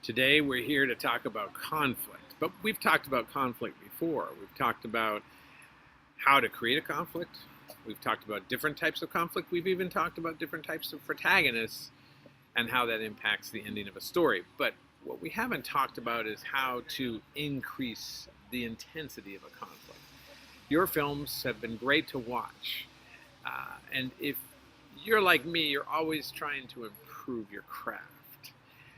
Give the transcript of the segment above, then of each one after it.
Today we're here to talk about conflict, but we've talked about conflict before. We've talked about how to create a conflict. We've talked about different types of conflict. We've even talked about different types of protagonists and how that impacts the ending of a story. But what we haven't talked about is how to increase the intensity of a conflict. Your films have been great to watch. And if you're like me, you're always trying to improve your craft.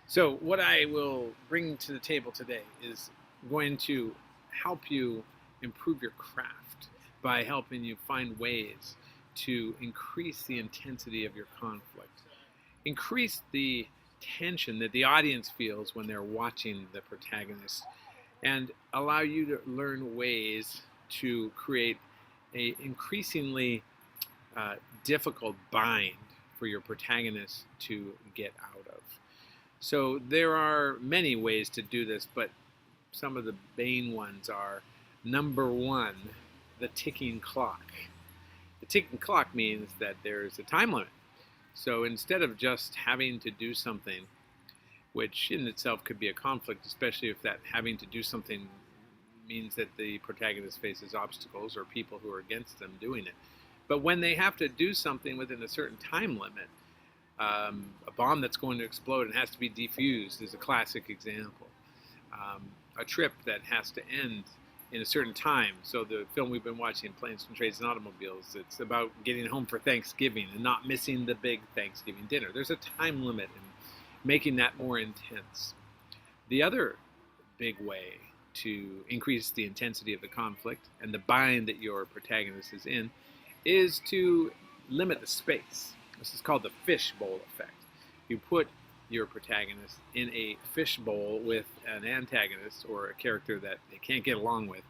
So, what I will bring to the table today is going to help you improve your craft by helping you find ways to increase the intensity of your conflict, increase the tension that the audience feels when they're watching the protagonist, and allow you to learn ways to create a increasingly difficult bind for your protagonist to get out of. So there are many ways to do this, but some of the main ones are: number one, the ticking clock. The ticking clock means that there's a time limit. So instead of just having to do something, which in itself could be a conflict, especially if that having to do something means that the protagonist faces obstacles or people who are against them doing it. But when they have to do something within a certain time limit, a bomb that's going to explode and has to be defused is a classic example. A trip that has to end in a certain time. So the film we've been watching, Planes and Trains and Automobiles, it's about getting home for Thanksgiving and not missing the big Thanksgiving dinner. There's a time limit in making that more intense. The other big way to increase the intensity of the conflict and the bind that your protagonist is in is to limit the space. This is called the fishbowl effect. You put your protagonist in a fishbowl with an antagonist or a character that they can't get along with,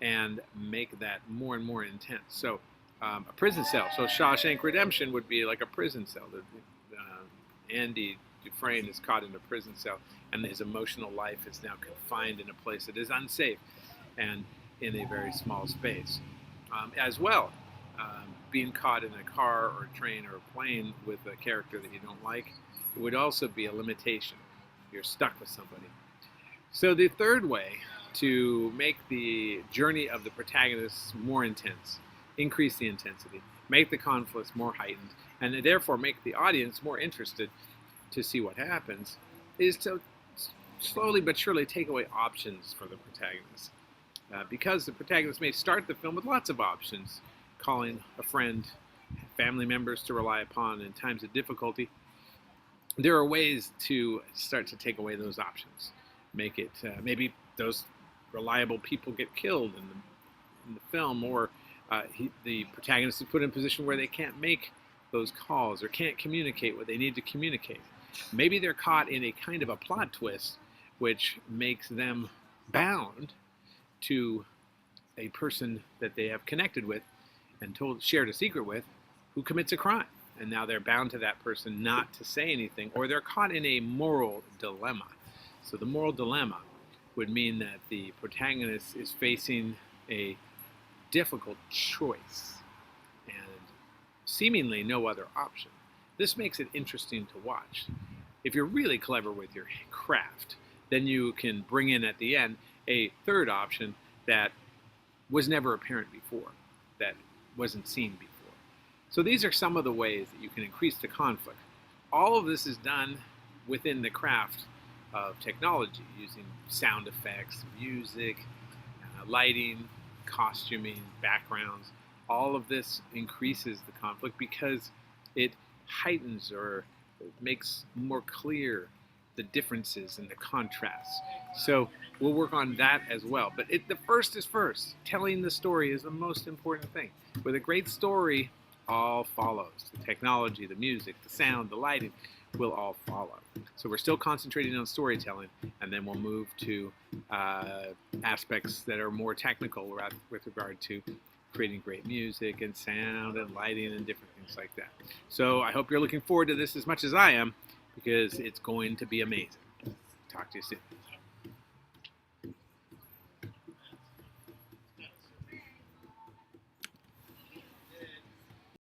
and make that more and more intense. So, a prison cell. So Shawshank Redemption would be like a prison cell. Andy Dufresne is caught in a prison cell, and his emotional life is now confined in a place that is unsafe and in a very small space. As well, being caught in a car or a train or a plane with a character that you don't like, it would also be a limitation. You're stuck with somebody. So the third way to make the journey of the protagonists more intense, increase the intensity, make the conflicts more heightened, and therefore make the audience more interested to see what happens, is to slowly but surely take away options for the protagonist. Because the protagonist may start the film with lots of options, calling a friend, family members to rely upon in times of difficulty, there are ways to start to take away those options. Make it, maybe those reliable people get killed in the film, or the protagonist is put in a position where they can't make those calls or can't communicate what they need to communicate. Maybe they're caught in a kind of a plot twist which makes them bound to a person that they have connected with and shared a secret with, who commits a crime. And now they're bound to that person not to say anything, or they're caught in a moral dilemma. So the moral dilemma would mean that the protagonist is facing a difficult choice and seemingly no other option. This makes it interesting to watch. If you're really clever with your craft, then you can bring in at the end a third option that was never apparent before, that wasn't seen before. So these are some of the ways that you can increase the conflict. All of this is done within the craft of technology, using sound effects, music, lighting, costuming, backgrounds. All of this increases the conflict because it heightens or makes more clear the differences and the contrasts. So we'll work on that as well. But the first is first. Telling the story is the most important thing. With a great story, all follows. The technology, the music, the sound, the lighting will all follow. So we're still concentrating on storytelling, and then we'll move to aspects that are more technical with regard to creating great music and sound and lighting and different things like that. So I hope you're looking forward to this as much as I am, because it's going to be amazing. Talk to you soon.